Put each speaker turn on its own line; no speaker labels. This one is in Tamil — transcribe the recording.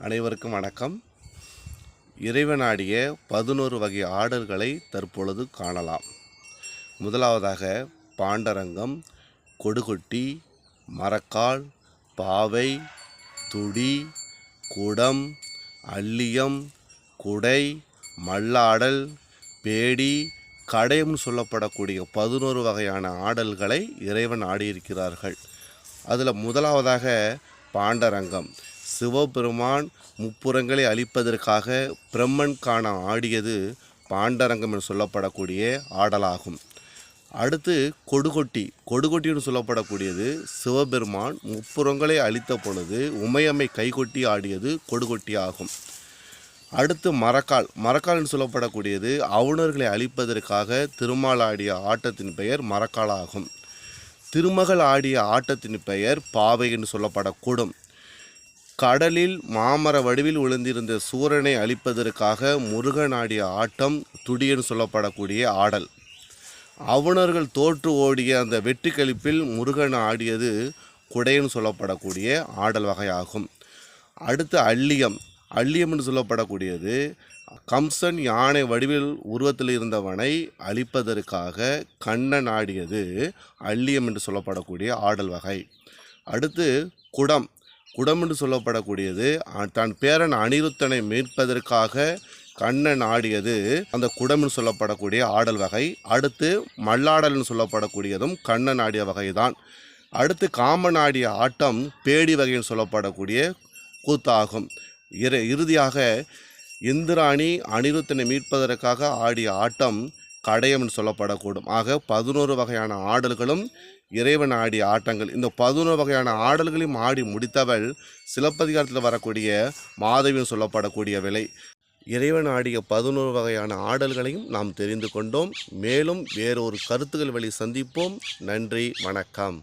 அனைவருக்கும் வணக்கம். இறைவனாடிய 11 வகை ஆடல்களை தற்பொழுது காணலாம். முதலாவதாக பாண்டரங்கம், கொடுகொட்டி, மரக்கால், பாவை, துடி, குடம், அல்லியம், குடை, மல்லாடல், பேடி, கடையம்னு சொல்லப்படக்கூடிய 11 வகையான ஆடல்களை இறைவன் ஆடியிருக்கிறார்கள். அதில் முதலாவதாக பாண்டரங்கம். சிவபெருமான் முப்புறங்களை அழிப்பதற்காக பிரம்மன் காண ஆடியது பாண்டரங்கம் என்று சொல்லப்படக்கூடிய ஆடலாகும். அடுத்து கொடுகொட்டின்னு சொல்லப்படக்கூடியது சிவபெருமான் முப்புறங்களை அழித்த பொழுது உமையம்மை கைகொட்டி ஆடியது கொடுகொட்டி ஆகும். அடுத்து மரக்கால் என்று சொல்லப்படக்கூடியது அவுணர்களை அழிப்பதற்காக திருமால் ஆடிய ஆட்டத்தின் பெயர் மரக்கால் ஆகும். திருமகள் ஆடிய ஆட்டத்தின் பெயர் பாவை என்று சொல்லப்படக்கூடும். கடலில் மாமர வடிவில் விழுந்திருந்த சூரனை அழிப்பதற்காக முருகன் ஆடிய ஆட்டம் துடியன்னு சொல்லப்படக்கூடிய ஆடல். அவுணர்கள் தோற்று ஓடிய அந்த வெற்றி கழிப்பில் முருகன் ஆடியது குடையன்னு சொல்லப்படக்கூடிய ஆடல் வகையாகும். அடுத்து அல்லியம் என்று சொல்லப்படக்கூடியது கம்சன் யானை வடிவில் உருவத்தில் இருந்தவனை அழிப்பதற்காக கண்ணன் ஆடியது அல்லியம் என்று சொல்லப்படக்கூடிய ஆடல் வகை. அடுத்து குடம் என்று சொல்லப்படக்கூடியது தன் பேரன் அனிருத்தனை மீட்பதற்காக கண்ணன் ஆடியது அந்த குடம் என்று சொல்லப்படக்கூடிய ஆடல் வகை. அடுத்து மல்லாடல்னு சொல்லப்படக்கூடியதும் கண்ணன் ஆடிய வகைதான். அடுத்து காமன் ஆடிய ஆட்டம் பேடி வகைன்னு சொல்லப்படக்கூடிய கூத்தாகும். இறுதியாக இந்திராணி அனிருத்தனை மீட்பதற்காக ஆடிய ஆட்டம் கடையம் என்று சொல்லப்படக்கூடும். ஆக 11 வகையான ஆடல்களும் இறைவன் ஆடிய ஆட்டங்கள். இந்த 11 வகையான ஆடல்களையும் ஆடி முடித்தவள் சிலப்பதிகாரத்தில் வரக்கூடிய மாதவின்னு சொல்லப்படக்கூடிய விலை. இறைவன் ஆடிய 11 வகையான ஆடல்களையும் நாம் தெரிந்து கொண்டோம். மேலும் வேறொரு கருத்துக்கள் வழி சந்திப்போம். நன்றி, வணக்கம்.